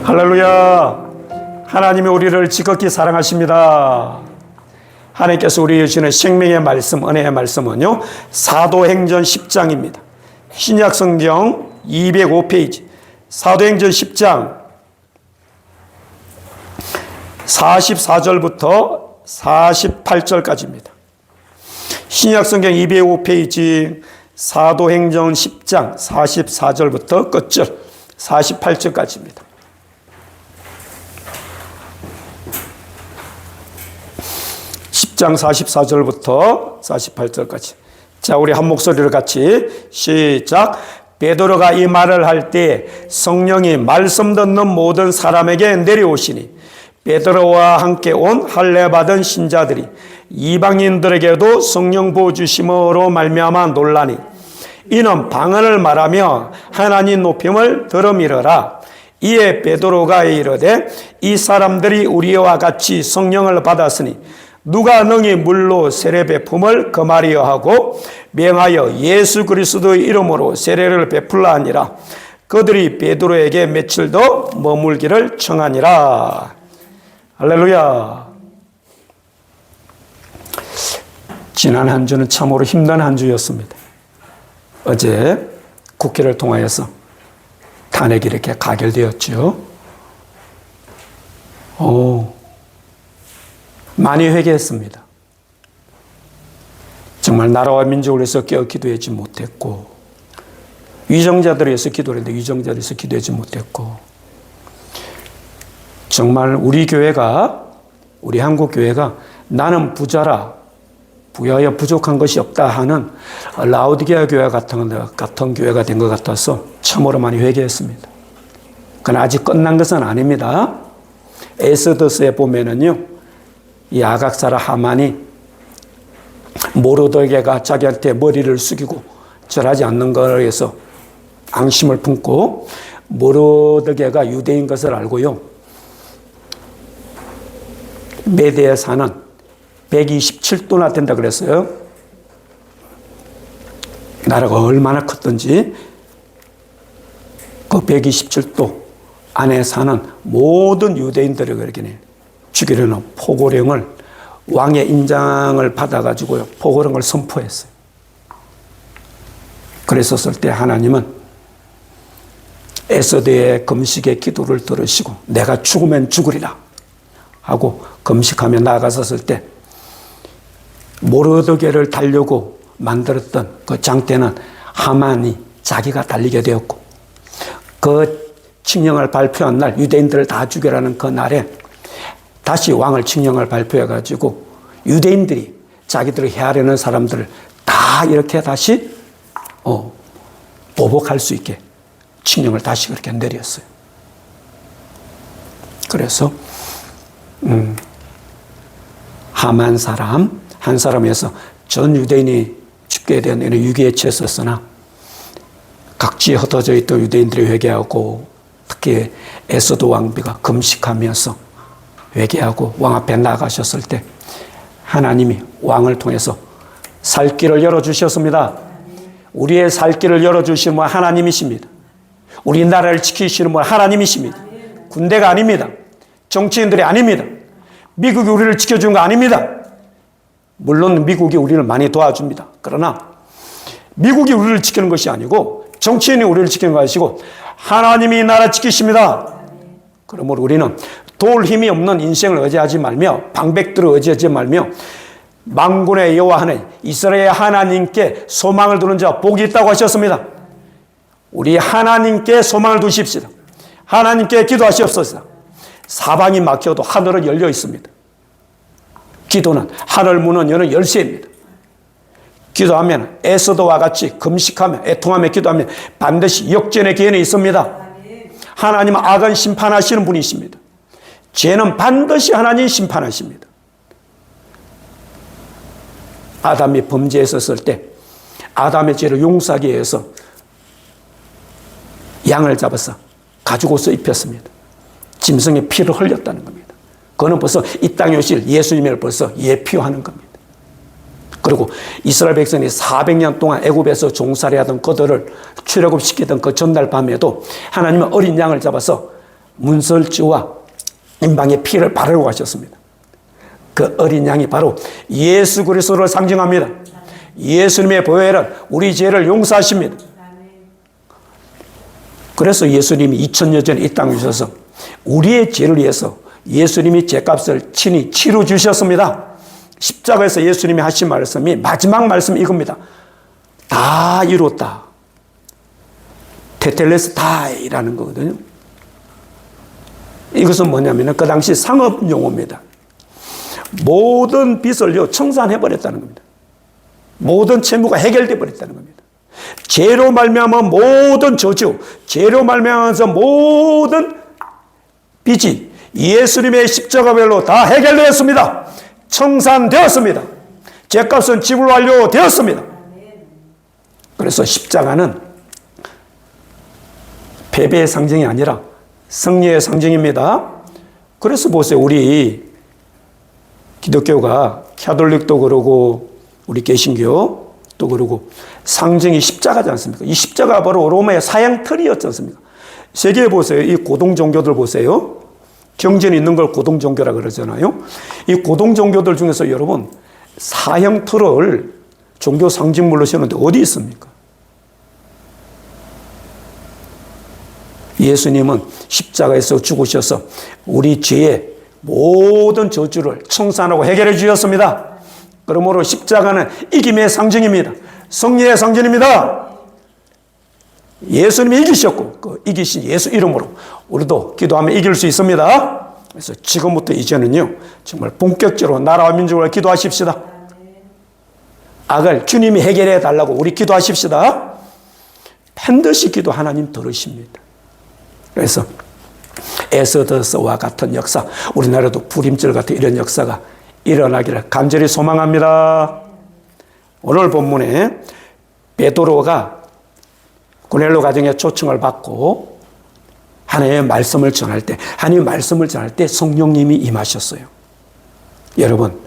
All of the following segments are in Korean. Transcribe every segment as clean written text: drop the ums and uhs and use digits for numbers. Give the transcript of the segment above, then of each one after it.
할렐루야. 하나님이 우리를 지극히 사랑하십니다. 하나님께서 우리에게 주시는 생명의 말씀, 은혜의 말씀은요, 사도행전 10장입니다. 신약성경 205페이지 사도행전 10장 44절부터 48절까지입니다. 신약성경 205페이지 사도행전 10장 44절부터 끝절 48절까지입니다. 장 44절부터 48절까지. 자, 우리 한 목소리로 같이 시작. 베드로가 이 말을 할 때 성령이 말씀 듣는 모든 사람에게 내려오시니 베드로와 함께 온 할례 받은 신자들이 이방인들에게도 성령 부어 주심으로 말미암아 놀라니 이는 방언을 말하며 하나님 높임을 들음이러라. 이에 베드로가 이르되 이 사람들이 우리와 같이 성령을 받았으니 누가 능히 물로 세례 베품을 금하리여 하고 명하여 예수 그리스도의 이름으로 세례를 베풀라 하니라. 그들이 베드로에게 며칠 더 머물기를 청하니라. 할렐루야. 지난 한 주는 참으로 힘든 한 주였습니다. 어제 국회를 통하여서 탄핵이 이렇게 가결되었죠. 많이 회개했습니다. 정말 나라와 민족을 위해서 깨어 기도하지 못했고, 위정자들을 위해서 기도를 했는데 위정자들을 위해서 기도하지 못했고, 정말 우리 교회가, 우리 한국 교회가 나는 부자라 부여하여 부족한 것이 없다 하는 라오디게아 교회 같은 교회가 된 것 같아서 참으로 많이 회개했습니다. 그러나 아직 끝난 것은 아닙니다. 에스더서에 보면은요, 이 아각사라 하만이 모르드게가 자기한테 머리를 숙이고 절하지 않는 것에 의해서 앙심을 품고 모르드게가 유대인 것을 알고요, 메대에 사는 127도나 된다 그랬어요. 나라가 얼마나 컸던지 그 127도 안에 사는 모든 유대인들을 그렇게 죽이려는 포고령을, 왕의 인장을 받아가지고요, 포고령을 선포했어요. 그랬었을 때 하나님은 에스더의 금식의 기도를 들으시고 내가 죽으면 죽으리라 하고 금식하며 나아갔었을 때 모르드게를 달려고 만들었던 그 장대는 하만이 자기가 달리게 되었고, 그 칙령을 발표한 날 유대인들을 다 죽여라는 그 날에 다시 왕을 칙령을 발표해가지고 유대인들이 자기들을 해하려는 사람들을 다 이렇게 다시 보복할 수 있게 칙령을 다시 그렇게 내렸어요. 그래서 하만 사람 한 사람에서 전 유대인이 죽게 된 이런 위기에 처했었으나 각지에 흩어져 있던 유대인들이 회개하고 특히 에스더 왕비가 금식하면서 회개하고 왕 앞에 나가셨을 때 하나님이 왕을 통해서 살 길을 열어주셨습니다. 우리의 살 길을 열어주시는 분 하나님이십니다. 우리 나라를 지키시는 분 하나님이십니다. 군대가 아닙니다. 정치인들이 아닙니다. 미국이 우리를 지켜주는 거 아닙니다. 물론 미국이 우리를 많이 도와줍니다. 그러나 미국이 우리를 지키는 것이 아니고 정치인이 우리를 지키는 것이고 하나님이 이 나라 지키십니다. 그러므로 우리는 도울 힘이 없는 인생을 의지하지 말며 방백들을 의지하지 말며 만군의 여호와 하나님 이스라엘 하나님께 소망을 두는 자 복이 있다고 하셨습니다. 우리 하나님께 소망을 두십시다. 하나님께 기도하시옵소서. 사방이 막혀도 하늘은 열려 있습니다. 기도는 하늘 문은 여는 열쇠입니다. 기도하면 에스더와 같이 금식하며 애통하며 기도하면 반드시 역전의 기회는 있습니다. 하나님은 악은 심판하시는 분이십니다. 죄는 반드시 하나님이 심판하십니다. 아담이 범죄했었을 때 아담의 죄를 용서하기 위해서 양을 잡아서 가죽옷을 입혔습니다. 짐승의 피를 흘렸다는 겁니다. 그거는 벌써 이 땅에 오실 예수님을 벌써 예표하는 겁니다. 그리고 이스라엘 백성이 400년 동안 애굽에서 종살이하던 그들을 출애굽시키던 그 전날 밤에도 하나님은 어린 양을 잡아서 문설주와 임방의 피를 바르고 가셨습니다. 그 어린 양이 바로 예수 그리스도를 상징합니다. 예수님의 보혈은 우리 죄를 용서하십니다. 그래서 예수님이 2000년 전에 이 땅에 오셔서 우리의 죄를 위해서 예수님이 죄값을 친히 치루 주셨습니다. 십자가에서 예수님이 하신 말씀이 마지막 말씀 이겁니다. 다 이뤘다. 테텔레스타이라는 거거든요. 이것은 뭐냐면 그 당시 상업 용어입니다. 모든 빚을요 청산해버렸다는 겁니다. 모든 채무가 해결돼 버렸다는 겁니다. 죄로 말미암아 모든 저주, 죄로 말미암아서 모든 빚이 예수님의 십자가별로 다 해결되었습니다. 청산되었습니다. 죄값은 지불 완료되었습니다. 그래서 십자가는 패배의 상징이 아니라 승리의 상징입니다. 그래서 보세요. 우리 기독교가 캐톨릭도 그러고 우리 개신교도 그러고 상징이 십자가지 않습니까? 이 십자가 바로 로마의 사형틀이었지 않습니까? 세계에 보세요. 이 고동 종교들 보세요. 경전이 있는 걸 고동 종교라 그러잖아요. 이 고동 종교들 중에서 여러분 사형틀을 종교 상징물로 세우는데 어디 있습니까? 예수님은 십자가에서 죽으셔서 우리 죄의 모든 저주를 청산하고 해결해 주셨습니다. 그러므로 십자가는 이김의 상징입니다. 승리의 상징입니다. 예수님이 이기셨고 그 이기신 예수 이름으로 우리도 기도하면 이길 수 있습니다. 그래서 지금부터 이제는요 정말 본격적으로 나라와 민족을 기도하십시다. 악을 주님이 해결해 달라고 우리 기도하십시다. 반드시 기도 하나님 들으십니다. 그래서 에스더서와 같은 역사, 우리나라도 불임절 같은 이런 역사가 일어나기를 간절히 소망합니다. 오늘 본문에 베드로가 고넬료 가정의 초청을 받고 하나님의 말씀을 전할 때, 하나님의 말씀을 전할 때 성령님이 임하셨어요. 여러분,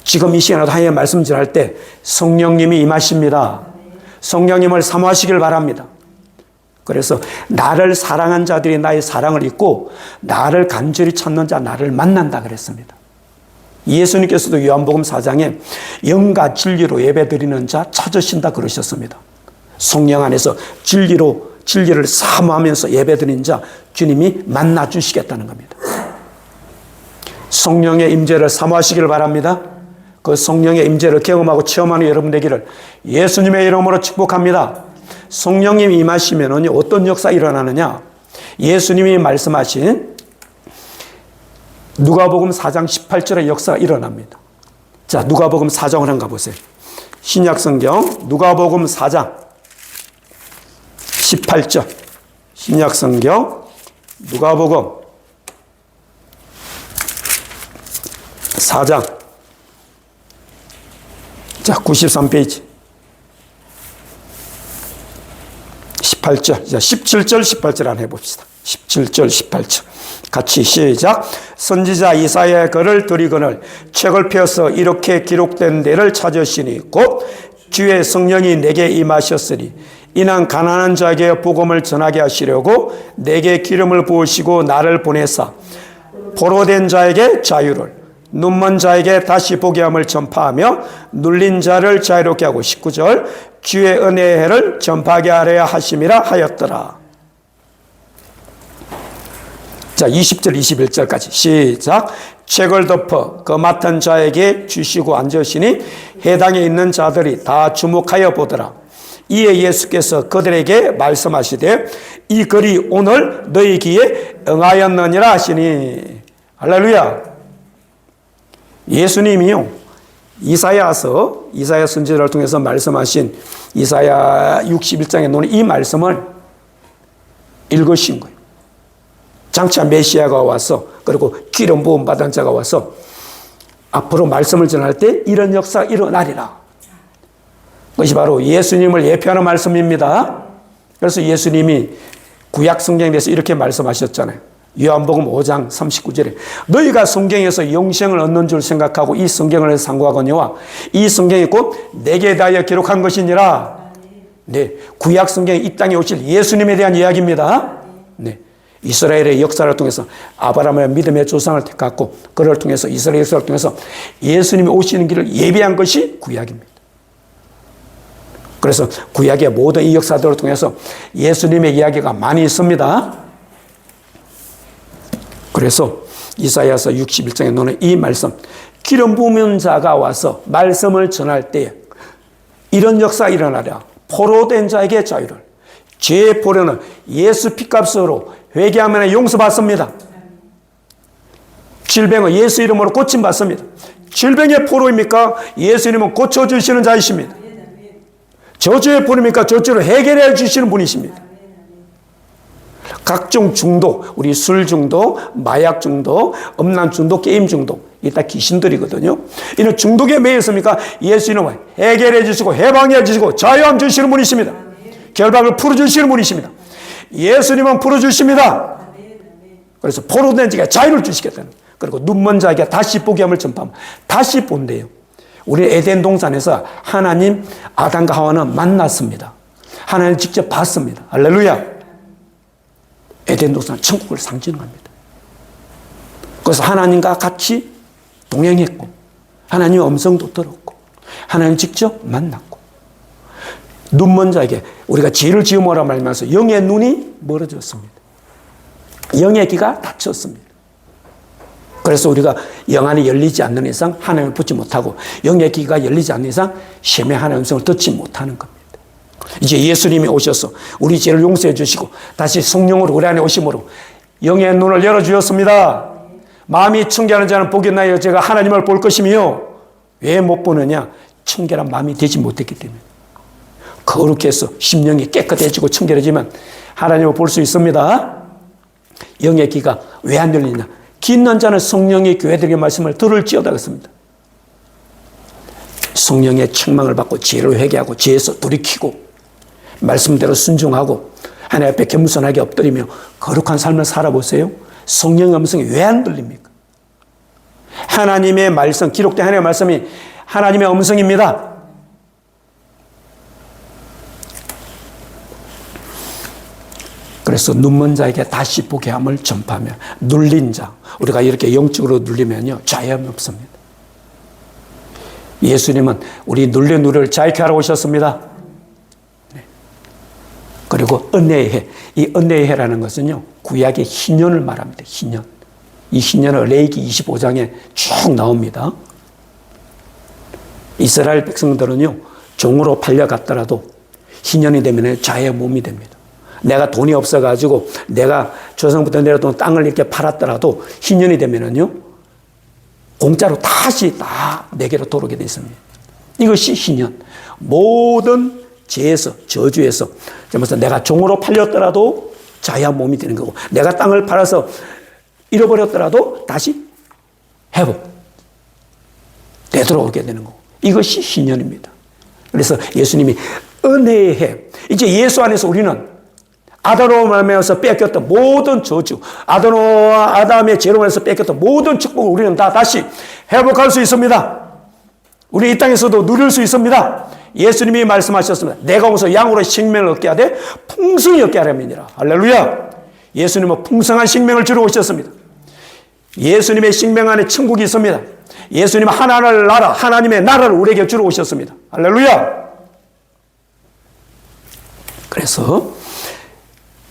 지금 이 시간에도 하나님의 말씀 전할 때 성령님이 임하십니다. 성령님을 사모하시길 바랍니다. 그래서 나를 사랑한 자들이 나의 사랑을 잊고 나를 간절히 찾는 자 나를 만난다 그랬습니다. 예수님께서도 요한복음 4장에 영과 진리로 예배드리는 자 찾으신다 그러셨습니다. 성령 안에서 진리를 사모하면서 예배드리는 자 주님이 만나 주시겠다는 겁니다. 성령의 임재를 사모하시길 바랍니다. 그 성령의 임재를 경험하고 체험하는 여러분 되기를 예수님의 이름으로 축복합니다. 성령님이 임하시면 어떤 역사 일어나느냐? 예수님이 말씀하신 누가복음 4장 18절의 역사가 일어납니다. 자, 누가복음 4장을 한번 가보세요. 신약성경 누가복음 4장 18절. 신약성경 누가복음 4장 자 93페이지 18절, 17절, 18절 한번 해봅시다. 17절, 18절. 같이 시작. 선지자 이사야의 글을 들이거늘 책을 펴서 이렇게 기록된 데를 찾으시니 곧 주의 성령이 내게 임하셨으니 이는 가난한 자에게 복음을 전하게 하시려고 내게 기름을 부으시고 나를 보내사 포로된 자에게 자유를 눈먼 자에게 다시 보게 함을 전파하며 눌린 자를 자유롭게 하고 19절 주의 은혜의 해를 전파하게 하려 하심이라 하였더라. 자 20절 21절까지 시작. 책을 덮어 그 맡은 자에게 주시고 앉으시니 해당에 있는 자들이 다 주목하여 보더라. 이에 예수께서 그들에게 말씀하시되 이 글이 오늘 너희 귀에 응하였느니라 하시니. 할렐루야. 예수님이요 이사야 선지자를 통해서 말씀하신 이사야 61장에 놓은 이 말씀을 읽으신 거예요. 장차 메시아가 와서 그리고 기름 부음 받은 자가 와서 앞으로 말씀을 전할 때 이런 역사가 일어나리라. 그것이 바로 예수님을 예표하는 말씀입니다. 그래서 예수님이 구약 성경에 대해서 이렇게 말씀하셨잖아요. 요한복음 5장 39절에 너희가 성경에서 영생을 얻는 줄 생각하고 이 성경을 상고하거니와 이 성경이 곧 내게 대하여 기록한 것이니라. 네, 구약 성경이 이 땅에 오실 예수님에 대한 이야기입니다. 네, 이스라엘의 역사를 통해서 아브라함의 믿음의 조상을 택했고 그를 통해서 이스라엘 역사를 통해서 예수님이 오시는 길을 예비한 것이 구약입니다. 그래서 구약의 모든 이 역사들을 통해서 예수님의 이야기가 많이 있습니다. 그래서 이사야서 61장에 나오는 이 말씀, 기름 부은 자가 와서 말씀을 전할 때 이런 역사가 일어나랴. 포로된 자에게 자유를, 죄의 포로는 예수 피값으로 회개하면 용서받습니다. 질병은 예수 이름으로 고침받습니다. 질병의 포로입니까? 예수님은 고쳐주시는 자이십니다. 저주의 포로입니까? 저주를 해결해 주시는 분이십니다. 각종 중독, 우리 술 중독, 마약 중독, 음란 중독, 게임 중독, 이게 다 귀신들이거든요. 이런 중독에 매여 있습니까? 예수님은 해결해 주시고 해방해 주시고 자유함 주시는 분이십니다. 결박을 풀어주시는 분이십니다. 예수님은 풀어주십니다. 그래서 포로된 자에게 자유를 주시겠다는, 그리고 눈먼 자에게 다시 보게 함을 전파하면 다시 본대요. 우리 에덴 동산에서 하나님 아담과 하와는 만났습니다. 하나님 직접 봤습니다. 할렐루야. 에덴 동산은 천국을 상징합니다. 그래서 하나님과 같이 동행했고 하나님의 음성도 들었고 하나님 직접 만났고, 눈먼 자에게 우리가 죄를 지음으로 말하면서 영의 눈이 멀어졌습니다. 영의 귀가 닫혔습니다. 그래서 우리가 영 안이 열리지 않는 이상 하나님을 붙지 못하고 영의 귀가 열리지 않는 이상 셈의 하나님의 음성을 듣지 못하는 겁니다. 이제 예수님이 오셔서 우리 죄를 용서해 주시고 다시 성령으로 우리 안에 오심으로 영의 눈을 열어주셨습니다. 마음이 청결한 자는 복이 있나요? 제가 하나님을 볼 것이며, 왜 못 보느냐? 청결한 마음이 되지 못했기 때문에. 거룩히 해서 심령이 깨끗해지고 청결해지면 하나님을 볼 수 있습니다. 영의 귀가 왜 안 열리냐? 귀 있는 자는 성령의 교회들에게 말씀을 들을지어다 그랬습니다. 성령의 책망을 받고 죄를 회개하고 죄에서 돌이키고 말씀대로 순종하고 하나님 앞에 겸손하게 엎드리며 거룩한 삶을 살아보세요. 성령의 음성이 왜 안 들립니까? 하나님의 말씀, 기록된 하나님의 말씀이 하나님의 음성입니다. 그래서 눈먼 자에게 다시 보게 함을 전파하며, 눌린 자, 우리가 이렇게 영적으로 눌리면요 자유함이 없습니다. 예수님은 우리 눌린 우리를 자유케 하러 오셨습니다. 그리고 은혜의 해, 이 은혜의 해라는 것은요 구약의 희년을 말합니다. 희년. 이 희년은 레위기 25장에 쭉 나옵니다. 이스라엘 백성들은요 종으로 팔려갔더라도 희년이 되면 자유의 몸이 됩니다. 내가 돈이 없어가지고 내가 조상부터 내려던 땅을 이렇게 팔았더라도 희년이 되면은요 공짜로 다시 다 내게로 돌아오게 되어 있습니다. 이것이 희년. 모든 죄에서, 저주에서, 내가 종으로 팔렸더라도 자유한 몸이 되는 거고, 내가 땅을 팔아서 잃어버렸더라도 다시 회복, 되돌아오게 되는 거고, 이것이 희년입니다. 그래서 예수님이 은혜의 해, 이제 예수 안에서 우리는 아담으로 말미암아서 뺏겼던 모든 저주, 아담과 아담의 죄로 인해서 뺏겼던 모든 축복을 우리는 다 다시 회복할 수 있습니다. 우리 이 땅에서도 누릴 수 있습니다. 예수님이 말씀하셨습니다. 내가 오서 양으로 생명을 얻게 하되 풍성히 얻게 하렵니다. 할렐루야. 예수님은 풍성한 생명을 주러 오셨습니다. 예수님의 생명 안에 천국이 있습니다. 예수님은 하나님의 나라, 하나님의 나라를 우리에게 주러 오셨습니다. 할렐루야. 그래서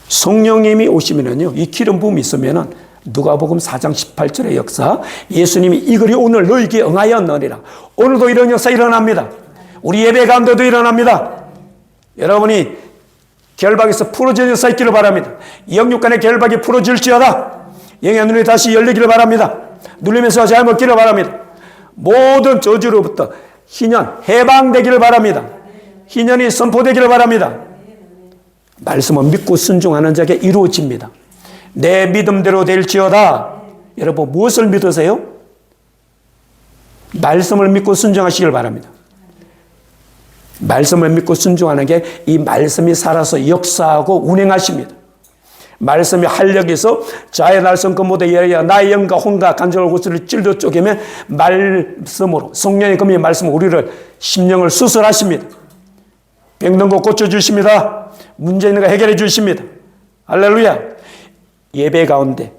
성령님이 오시면은요, 이 기름 부음이 있으면은 누가복음 4장 18절의 역사, 예수님이 이글이 오늘 너희에게 응하였느니라. 오늘도 이런 역사 일어납니다. 우리 예배 가운데도 일어납니다. 여러분이 결박에서 풀어질 역사 있기를 바랍니다. 영육간의 결박이 풀어질지어다. 영의 눈이 다시 열리기를 바랍니다. 눌리면서 잘 먹기를 바랍니다. 모든 저주로부터 희년 해방되기를 바랍니다. 희년이 선포되기를 바랍니다. 말씀은 믿고 순종하는 자에게 이루어집니다. 내 믿음대로 될지어다. 여러분 무엇을 믿으세요? 말씀을 믿고 순종하시길 바랍니다. 말씀을 믿고 순종하는 게 이 말씀이 살아서 역사하고 운행하십니다. 말씀이 활력에서 자의 날선 금보다 예리야 나의 영과 혼과 간절한 곳을 찔러 쪼개며 말씀으로 성령의 금이 말씀으로 우리를 심령을 수술하십니다. 병든 거 고쳐주십니다. 문제 있는 거 해결해 주십니다. 할렐루야. 예배 가운데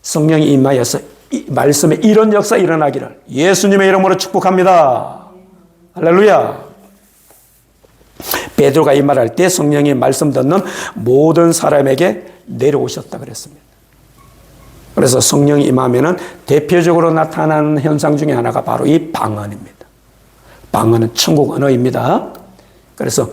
성령이 임하여서 이 말씀에 이런 역사 일어나기를 예수님의 이름으로 축복합니다. 할렐루야. 베드로가 이 말할 때 성령이 말씀 듣는 모든 사람에게 내려오셨다 그랬습니다. 그래서 성령이 임하면은 대표적으로 나타나는 현상 중에 하나가 바로 이 방언입니다. 방언은 천국 언어입니다. 그래서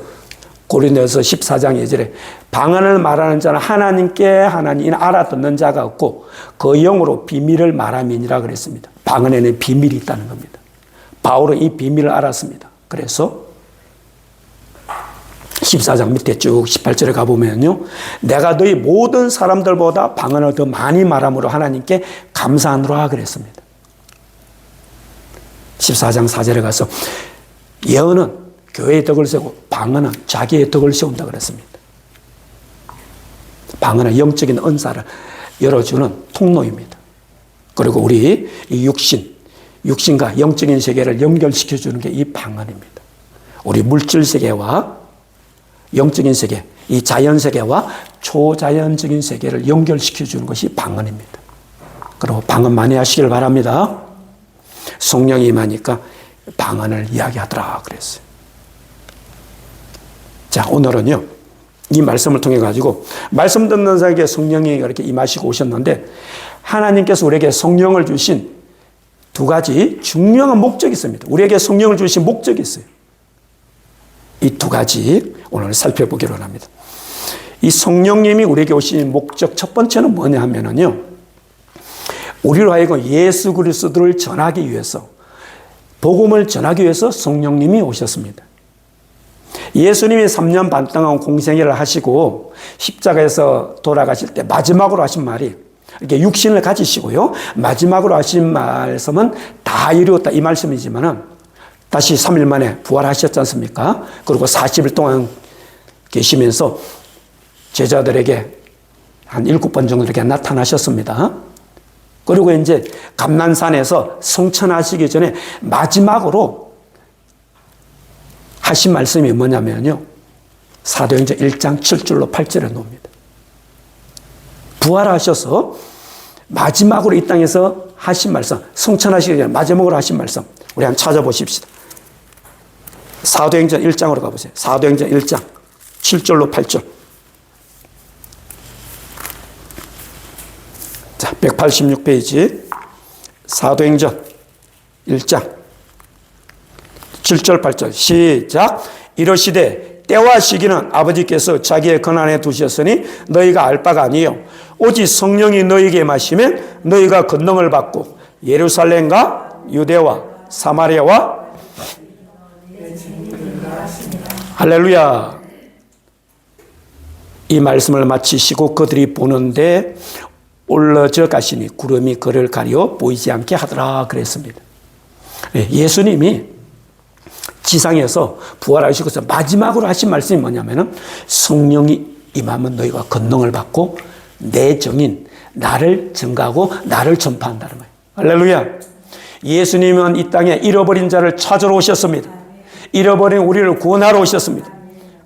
고린도서 14장 2절에 방언을 말하는 자는 하나님께 하나님 알아듣는 자가 없고 그 영으로 비밀을 말함이니라 그랬습니다. 방언에는 비밀이 있다는 겁니다. 바울은 이 비밀을 알았습니다. 그래서 14장 밑에 쭉 18절에 가보면요. 내가 너희 모든 사람들보다 방언을 더 많이 말함으로 하나님께 감사하노라 그랬습니다. 14장 4절에 가서 예언은 교회의 덕을 세우고 방언은 자기의 덕을 세운다 그랬습니다. 방언은 영적인 은사를 열어주는 통로입니다. 그리고 우리 이 육신과 영적인 세계를 연결시켜주는 게 이 방언입니다. 우리 물질 세계와 영적인 세계, 이 자연 세계와 초자연적인 세계를 연결시켜주는 것이 방언입니다. 그리고 방언 많이 하시길 바랍니다. 성령이 임하니까 방언을 이야기하더라 그랬어요. 자, 오늘은요, 이 말씀을 통해 가지고 말씀 듣는 자에게 성령이 이렇게 임하시고 오셨는데 하나님께서 우리에게 성령을 주신 두 가지 중요한 목적이 있습니다. 우리에게 성령을 주신 목적이 있어요. 이 두 가지 오늘 살펴보기로 합니다. 이 성령님이 우리에게 오신 목적 첫 번째는 뭐냐 하면은요, 우리로 하여금 예수 그리스도를 전하기 위해서, 복음을 전하기 위해서 성령님이 오셨습니다. 예수님이 3년 반 동안 공생애를 하시고 십자가에서 돌아가실 때 마지막으로 하신 말이, 이렇게 육신을 가지시고요, 마지막으로 하신 말씀은 다 이루었다 이 말씀이지만은 다시 3일 만에 부활하셨지 않습니까? 그리고 40일 동안 계시면서 제자들에게 한 7번 정도 이렇게 나타나셨습니다. 그리고 이제 감난산에서 성천하시기 전에 마지막으로 하신 말씀이 뭐냐면요, 사도행전 1장 7절로 8절에 나옵니다. 부활하셔서 마지막으로 이 땅에서 하신 말씀, 성천하시기 전에 마지막으로 하신 말씀, 우리 한번 찾아보십시다. 사도행전 1장으로 가보세요. 사도행전 1장 7절로 8절. 자, 186페이지 사도행전 1장 7절 8절 시작. 이러시되 때와 시기는 아버지께서 자기의 권한에 두셨으니 너희가 알 바가 아니요 오직 성령이 너희에게 마시면 너희가 권능을 받고 예루살렘과 유대와 사마리아와 할렐루야. 이 말씀을 마치시고 그들이 보는데 올라져 가시니 구름이 그를 가려 보이지 않게 하더라 그랬습니다. 예수님이 지상에서 부활하시고서 마지막으로 하신 말씀이 뭐냐면은 성령이 임하면 너희가 권능을 받고 내 정인 나를 증거하고 나를 전파한다는 거예요. 할렐루야. 예수님은 이 땅에 잃어버린 자를 찾으러 오셨습니다. 잃어버린 우리를 구원하러 오셨습니다.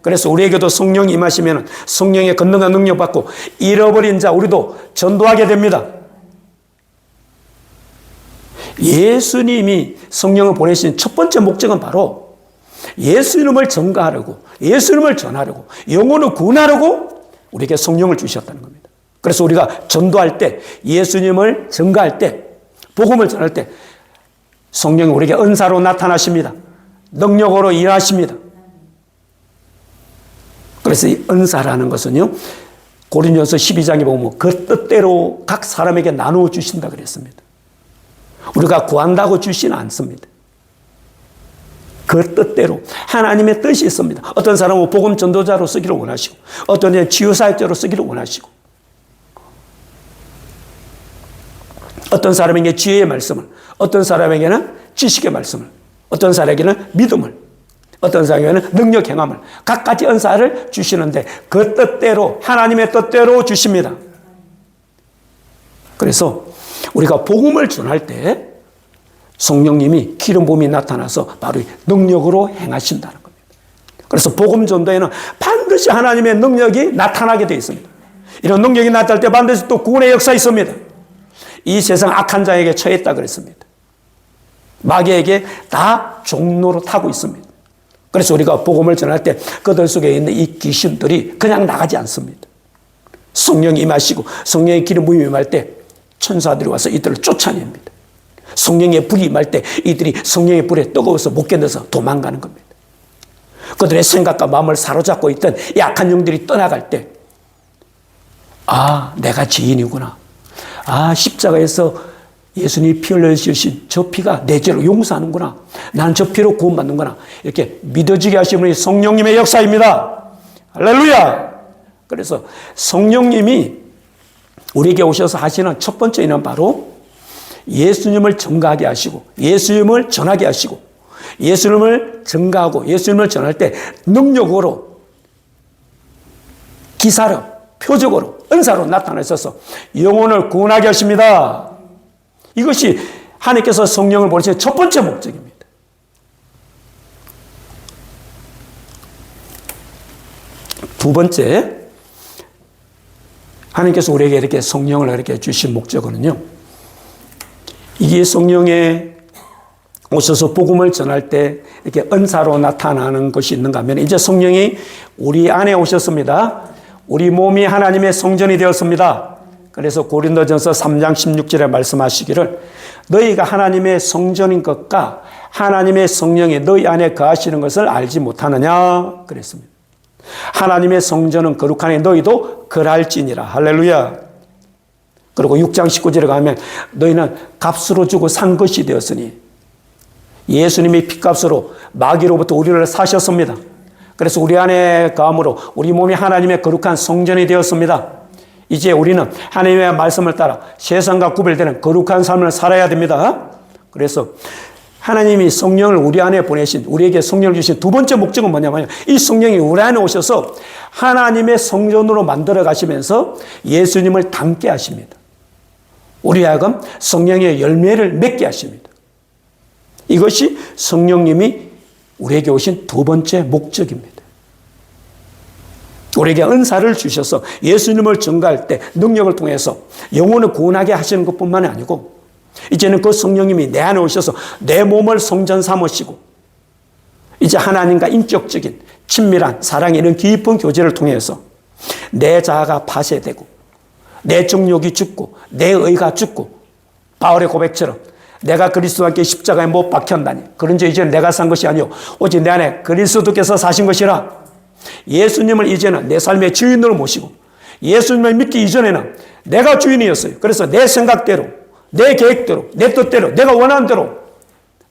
그래서 우리에게도 성령이 임하시면 성령의 권능과 능력 받고 잃어버린 자 우리도 전도하게 됩니다. 예수님이 성령을 보내신 첫 번째 목적은 바로 예수 이름을 전가하려고, 예수 이름을 전하려고, 영혼을 구원하려고 우리에게 성령을 주셨다는 겁니다. 그래서 우리가 전도할 때, 예수님을 전가할 때, 복음을 전할 때 성령이 우리에게 은사로 나타나십니다. 능력으로 일하십니다. 그래서 이 은사라는 것은요, 고린도서 12장에 보면 그 뜻대로 각 사람에게 나누어 주신다 그랬습니다. 우리가 구한다고 주시는 않습니다. 그 뜻대로 하나님의 뜻이 있습니다. 어떤 사람은 복음 전도자로 쓰기를 원하시고, 어떤 이는 치유사역자로 쓰기를 원하시고, 어떤 사람에게 지혜의 말씀을, 어떤 사람에게는 지식의 말씀을, 어떤 사람에게는 믿음을, 어떤 사람에게는 능력 행함을, 각가지 은사를 주시는데 그 뜻대로, 하나님의 뜻대로 주십니다. 그래서 우리가 복음을 전할 때 성령님이 기름 부음이 나타나서 바로 능력으로 행하신다는 겁니다. 그래서 복음 전도에는 반드시 하나님의 능력이 나타나게 되어 있습니다. 이런 능력이 나타날 때 반드시 또 구원의 역사 있습니다. 이 세상 악한 자에게 처했다 그랬습니다. 마귀에게 다 종로로 타고 있습니다. 그래서 우리가 복음을 전할 때 그들 속에 있는 이 귀신들이 그냥 나가지 않습니다. 성령이 임하시고 성령의 기름 부음이 임할 때 천사들이 와서 이들을 쫓아냅니다. 성령의 불이 임할 때 이들이 성령의 불에 뜨거워서 못 견뎌서 도망가는 겁니다. 그들의 생각과 마음을 사로잡고 있던 이 악한 영들이 떠나갈 때, 아, 내가 죄인이구나. 아, 십자가에서 예수님이 피 흘려주신 저 피가 내 죄를 용서하는구나. 나는 저 피로 구원받는구나. 이렇게 믿어지게 하시는 성령님의 역사입니다. 할렐루야! 그래서 성령님이 우리에게 오셔서 하시는 첫 번째 일은 바로 예수님을 증거하게 하시고, 예수님을 전하게 하시고, 예수님을 증거하고 예수님을 전할 때 능력으로, 기사로, 표적으로, 은사로 나타나셔서 영혼을 구원하게 하십니다. 이것이 하나님께서 성령을 보내신 첫 번째 목적입니다. 두 번째, 하나님께서 우리에게 이렇게 성령을 이렇게 주신 목적은요, 이게 성령에 오셔서 복음을 전할 때 이렇게 은사로 나타나는 것이 있는가 하면, 이제 성령이 우리 안에 오셨습니다. 우리 몸이 하나님의 성전이 되었습니다. 그래서 고린도전서 3장 16절에 말씀하시기를 너희가 하나님의 성전인 것과 하나님의 성령이 너희 안에 거하시는 것을 알지 못하느냐 그랬습니다. 하나님의 성전은 거룩하니 너희도 그랄지니라. 할렐루야. 그리고 6장 19절에 가면 너희는 값으로 주고 산 것이 되었으니, 예수님이 핏값으로 마귀로부터 우리를 사셨습니다. 그래서 우리 안에 거함으로 우리 몸이 하나님의 거룩한 성전이 되었습니다. 이제 우리는 하나님의 말씀을 따라 세상과 구별되는 거룩한 삶을 살아야 됩니다. 그래서 하나님이 성령을 우리 안에 보내신, 우리에게 성령을 주신 두 번째 목적은 뭐냐면, 이 성령이 우리 안에 오셔서 하나님의 성전으로 만들어 가시면서 예수님을 닮게 하십니다. 우리 하여금 성령의 열매를 맺게 하십니다. 이것이 성령님이 우리에게 오신 두 번째 목적입니다. 우리에게 은사를 주셔서 예수님을 증거할 때 능력을 통해서 영혼을 구원하게 하시는 것뿐만 아니고, 이제는 그 성령님이 내 안에 오셔서 내 몸을 성전 삼으시고, 이제 하나님과 인격적인 친밀한 사랑의 이런 깊은 교제를 통해서 내 자아가 파쇄되고 내 정욕이 죽고 내 의가 죽고, 바울의 고백처럼 내가 그리스도와 함께 십자가에 못 박혔다니 그런즉 이제는 내가 산 것이 아니요 오직 내 안에 그리스도께서 사신 것이라. 예수님을 이제는 내 삶의 주인으로 모시고, 예수님을 믿기 이전에는 내가 주인이었어요. 그래서 내 생각대로, 내 계획대로, 내 뜻대로, 내가 원하는 대로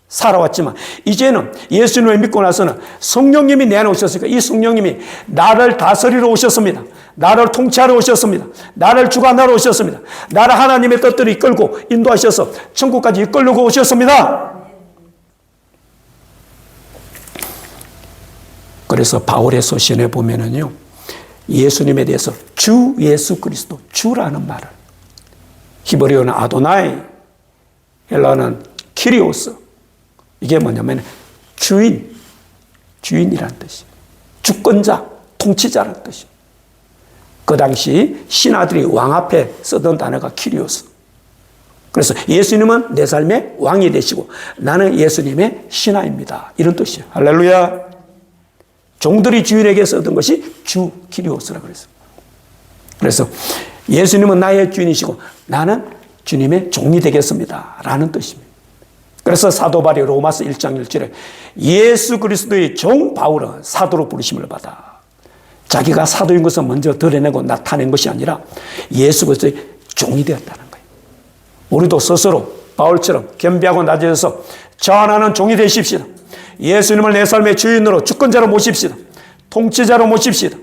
살아왔지만, 이제는 예수님을 믿고 나서는 성령님이 내 안에 오셨으니까 이 성령님이 나를 다스리러 오셨습니다. 나를 통치하러 오셨습니다. 나를 주관하러 오셨습니다. 나를 하나님의 뜻대로 이끌고 인도하셔서 천국까지 이끌려고 오셨습니다. 그래서 바울의 서신에 보면은요, 예수님에 대해서 주 예수 그리스도, 주라는 말을, 히브리어는 아도나이, 헬라어는 키리오스, 이게 뭐냐면 주인이라는 뜻이에요. 주권자, 통치자라는 뜻이에요. 그 당시 신하들이 왕 앞에 쓰던 단어가 키리오스. 그래서 예수님은 내 삶의 왕이 되시고 나는 예수님의 신하입니다. 이런 뜻이에요. 할렐루야. 종들이 주인에게 쓰던 것이 주 키리오스라고 그랬어요. 그래서 예수님은 나의 주인이시고 나는 주님의 종이 되겠습니다. 라는 뜻입니다. 그래서 사도 바울이 로마서 1장 1절에 예수 그리스도의 종 바울은 사도로 부르심을 받아. 자기가 사도인 것을 먼저 드러내고 나타낸 것이 아니라 예수 그리스도의 종이 되었다는 거예요. 우리도 스스로 바울처럼 겸비하고 낮아져서 저 하나는 종이 되십시다. 예수님을 내 삶의 주인으로 주권자로 모십시다. 통치자로 모십시다.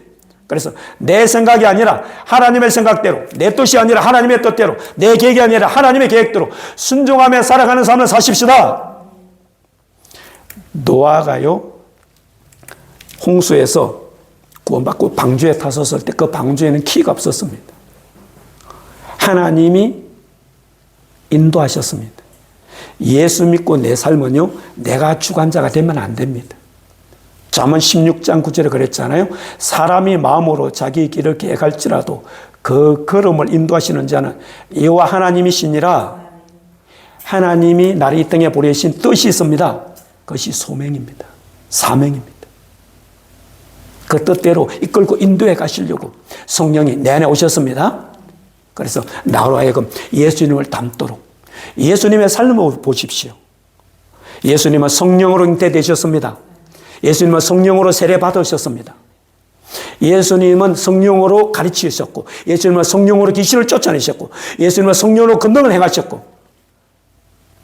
그래서 내 생각이 아니라 하나님의 생각대로, 내 뜻이 아니라 하나님의 뜻대로, 내 계획이 아니라 하나님의 계획대로 순종하며 살아가는 삶을 사십시다. 노아가요, 홍수에서 구원받고 방주에 타섰을 때 그 방주에는 키가 없었습니다. 하나님이 인도하셨습니다. 예수 믿고 내 삶은요, 내가 주관자가 되면 안 됩니다. 잠언 16장 9절에 그랬잖아요. 사람이 마음으로 자기 길을 계획할지라도 그 걸음을 인도하시는 자는 여호와 하나님이시니라. 하나님이 나를 이 땅에 보내신 뜻이 있습니다. 그것이 소명입니다. 사명입니다. 그 뜻대로 이끌고 인도해 가시려고 성령이 내 안에 오셨습니다. 그래서 나로 하여금 예수님을 닮도록 예수님의 삶을 보십시오. 예수님은 성령으로 잉태되셨습니다. 예수님은 성령으로 세례받으셨습니다. 예수님은 성령으로 가르치셨고, 예수님은 성령으로 귀신을 쫓아내셨고, 예수님은 성령으로 권능을 행하셨고,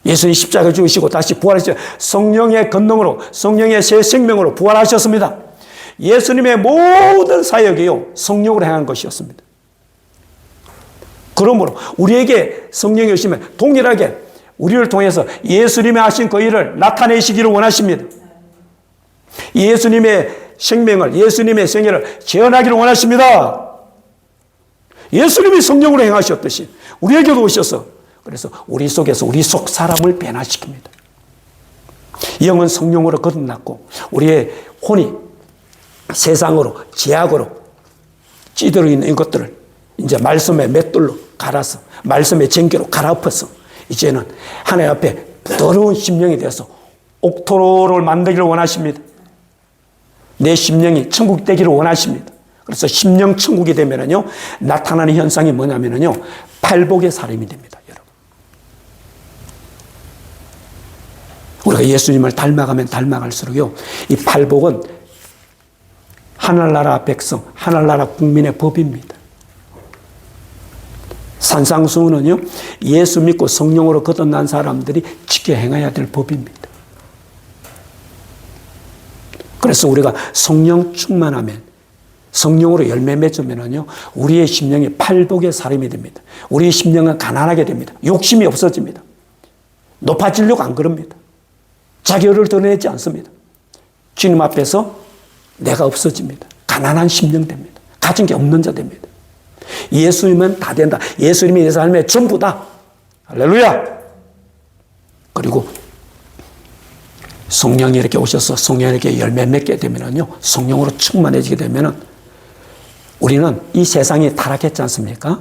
예수님 십자가 죽으시고 다시 부활하셨고, 성령의 권능으로, 성령의 새 생명으로 부활하셨습니다. 예수님의 모든 사역이요 성령으로 행한 것이었습니다. 그러므로 우리에게 성령이 오시면 동일하게 우리를 통해서 예수님의 하신 그 일을 나타내시기를 원하십니다. 예수님의 생명을, 예수님의 생애를 재현하기를 원하십니다. 예수님이 성령으로 행하셨듯이 우리에게도 오셔서 그래서 우리 속에서 우리 속 사람을 변화시킵니다. 영은 성령으로 거듭났고 우리의 혼이 세상으로, 죄악으로 찌들어 있는 것들을 이제 말씀의 맷돌로 갈아서, 말씀의 쟁기로 갈아엎어서 이제는 하나님 앞에 더러운 심령이 되어서 옥토로를 만들기를 원하십니다. 내 심령이 천국 되기를 원하십니다. 그래서 심령 천국이 되면은요, 나타나는 현상이 뭐냐면은요, 팔복의 사람이 됩니다, 여러분. 우리가 예수님을 닮아가면 닮아갈수록요, 이 팔복은 하늘나라 백성, 하늘나라 국민의 법입니다. 산상수훈은요, 예수 믿고 성령으로 거듭난 사람들이 지켜 행해야 될 법입니다. 그래서 우리가 성령 충만하면, 성령으로 열매 맺으면요, 우리의 심령이 팔복의 사람이 됩니다. 우리의 심령은 가난하게 됩니다. 욕심이 없어집니다. 높아지려고 안 그럽니다. 자기를 드러내지 않습니다. 주님 앞에서 내가 없어집니다. 가난한 심령 됩니다. 가진 게 없는 자 됩니다. 예수님은 다 된다. 예수님이 내 삶의 전부다. 할렐루야! 그리고 성령이 이렇게 오셔서 성령에게 열매 맺게 되면요, 성령으로 충만해지게 되면은 우리는 이 세상이 타락했지 않습니까?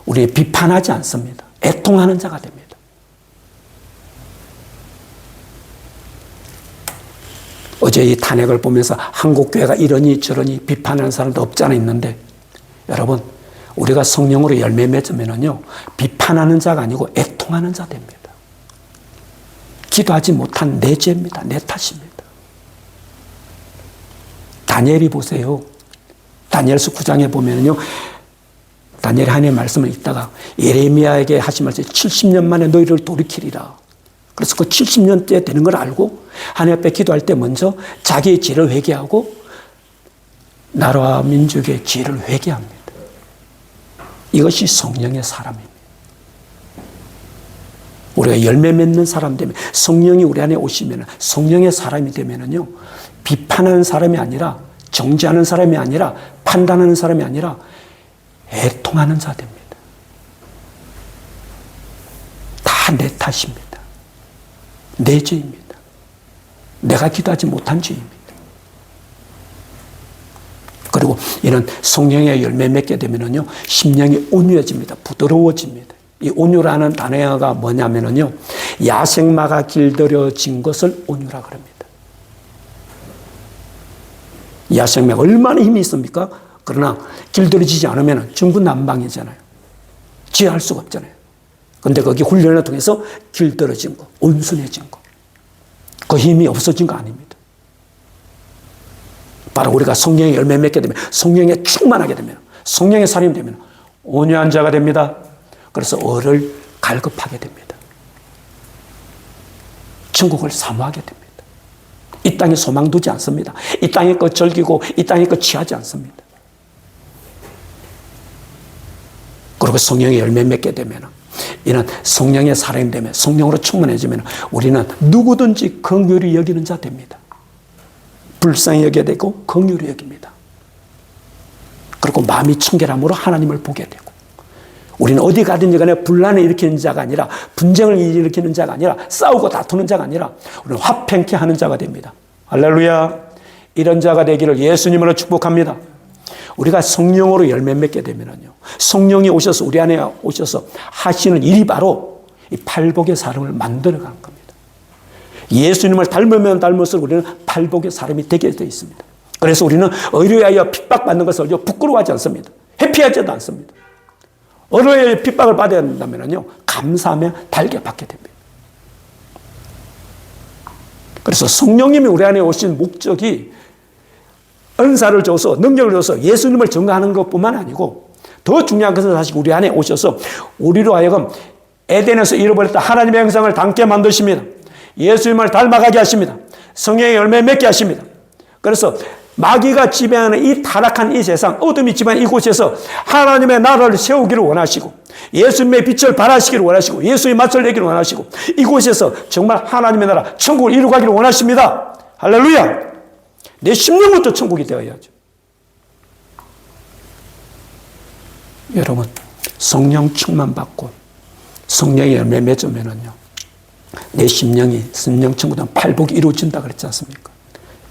우리 비판하지 않습니다. 애통하는 자가 됩니다. 어제 이 탄핵을 보면서 한국 교회가 이러니 저러니 비판하는 사람도 없지 않아 있는데, 여러분, 우리가 성령으로 열매 맺으면요, 비판하는 자가 아니고 애통하는 자 됩니다. 기도하지 못한 내 죄입니다. 내 탓입니다. 다니엘이 보세요. 다니엘서 9장에 보면요, 다니엘이 하나님의 말씀을 읽다가 예레미야에게 하신 말씀 70년 만에 너희를 돌이키리라. 그래서 그 70년째 되는 걸 알고 하나님 앞에 기도할 때 먼저 자기의 죄를 회개하고 나라와 민족의 죄를 회개합니다. 이것이 성령의 사람입니다. 우리가 열매 맺는 사람 되면, 성령이 우리 안에 오시면, 성령의 사람이 되면요, 비판하는 사람이 아니라, 정죄하는 사람이 아니라, 판단하는 사람이 아니라 애통하는 자 됩니다. 다 내 탓입니다. 내 죄입니다. 내가 기도하지 못한 죄입니다. 그리고 이런 성령의 열매 맺게 되면요, 심령이 온유해집니다. 부드러워집니다. 이 온유라는 단어가 뭐냐면요, 야생마가 길들여진 것을 온유라 그럽니다. 야생마가 얼마나 힘이 있습니까? 그러나 길들여지지 않으면 중구난방이잖아요. 지혜할 수가 없잖아요. 근데 거기 훈련을 통해서 길들여진 거, 온순해진 거, 그 힘이 없어진 거 아닙니다. 바로 우리가 성령의 열매 맺게 되면, 성령에 충만하게 되면, 성령의 사람이 되면 온유한 자가 됩니다. 그래서 을을 갈급하게 됩니다. 천국을 사모하게 됩니다. 이 땅에 소망 두지 않습니다. 이 땅에 거 즐기고 이 땅에 거 취하지 않습니다. 그리고 성령의 열매 맺게 되면, 이는 성령의 사람이 되면, 성령으로 충만해지면 우리는 누구든지 긍휼히 여기는 자 됩니다. 불쌍히 여겨야 되고 긍휼히 여깁니다. 그리고 마음이 청결함으로 하나님을 보게 되고, 우리는 어디 가든지 간에 분란을 일으키는 자가 아니라, 분쟁을 일으키는 자가 아니라, 싸우고 다투는 자가 아니라 우리는 화평케 하는 자가 됩니다. 할렐루야. 이런 자가 되기를 예수님으로 축복합니다. 우리가 성령으로 열매 맺게 되면요, 성령이 오셔서 우리 안에 오셔서 하시는 일이 바로 이 팔복의 사람을 만들어가는 겁니다. 예수님을 닮으면 닮을수록 우리는 팔복의 사람이 되게 되어 있습니다. 그래서 우리는 의뢰하여 핍박받는 것을 부끄러워하지 않습니다. 회피하지도 않습니다. 의뢰하여 핍박을 받아야 한다면요, 감사하며 달게 받게 됩니다. 그래서 성령님이 우리 안에 오신 목적이 은사를 줘서 능력을 줘서 예수님을 증거하는 것뿐만 아니고, 더 중요한 것은 사실 우리 안에 오셔서 우리로 하여금 에덴에서 잃어버렸던 하나님의 형상을 닮게 만드십니다. 예수님을 닮아가게 하십니다. 성령의 열매 맺게 하십니다. 그래서 마귀가 지배하는 이 타락한 이 세상, 어둠이 지배하는 이곳에서 하나님의 나라를 세우기를 원하시고, 예수님의 빛을 발하시기를 원하시고, 예수의 맛을 내기를 원하시고, 이곳에서 정말 하나님의 나라, 천국을 이루가기를 원하십니다. 할렐루야! 내 심령부터 천국이 되어야죠. 여러분, 성령 충만 받고 성령의 열매 맺으면은요, 내 심령이 성령 천국은 팔복이 이루어진다 그랬지 않습니까?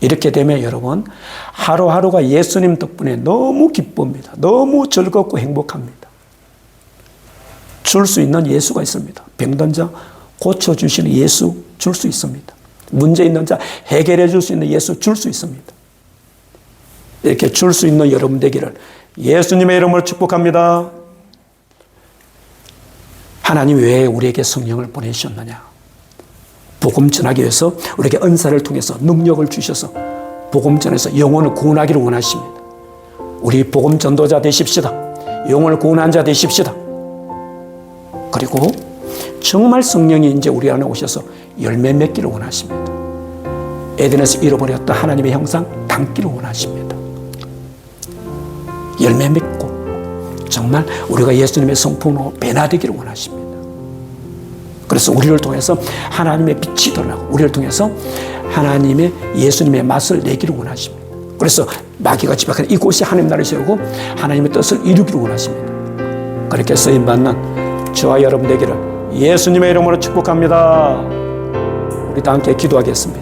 이렇게 되면 여러분, 하루하루가 예수님 덕분에 너무 기쁩니다. 너무 즐겁고 행복합니다. 줄 수 있는 예수가 있습니다. 병든 자 고쳐주시는 예수 줄 수 있습니다. 문제 있는 자 해결해 줄 수 있는 예수 줄 수 있습니다. 이렇게 줄 수 있는 여러분 되기를 예수님의 이름으로 축복합니다. 하나님이 왜 우리에게 성령을 보내셨느냐? 복음 전하기 위해서 우리에게 은사를 통해서 능력을 주셔서 복음 전해서 영혼을 구원하기를 원하십니다. 우리 복음 전도자 되십시다. 영혼을 구원한 자 되십시다. 그리고 정말 성령이 이제 우리 안에 오셔서 열매 맺기를 원하십니다. 에덴에서 잃어버렸던 하나님의 형상 담기를 원하십니다. 열매 맺고 정말 우리가 예수님의 성품으로 변화되기를 원하십니다. 그래서 우리를 통해서 하나님의 빛이 드러나고 우리를 통해서 하나님의 예수님의 맛을 내기를 원하십니다. 그래서 마귀가 지배하는 이곳이 하나님 나라를 세우고 하나님의 뜻을 이루기를 원하십니다. 그렇게 쓰임받는 저와 여러분 되기를 예수님의 이름으로 축복합니다. 우리 다 함께 기도하겠습니다.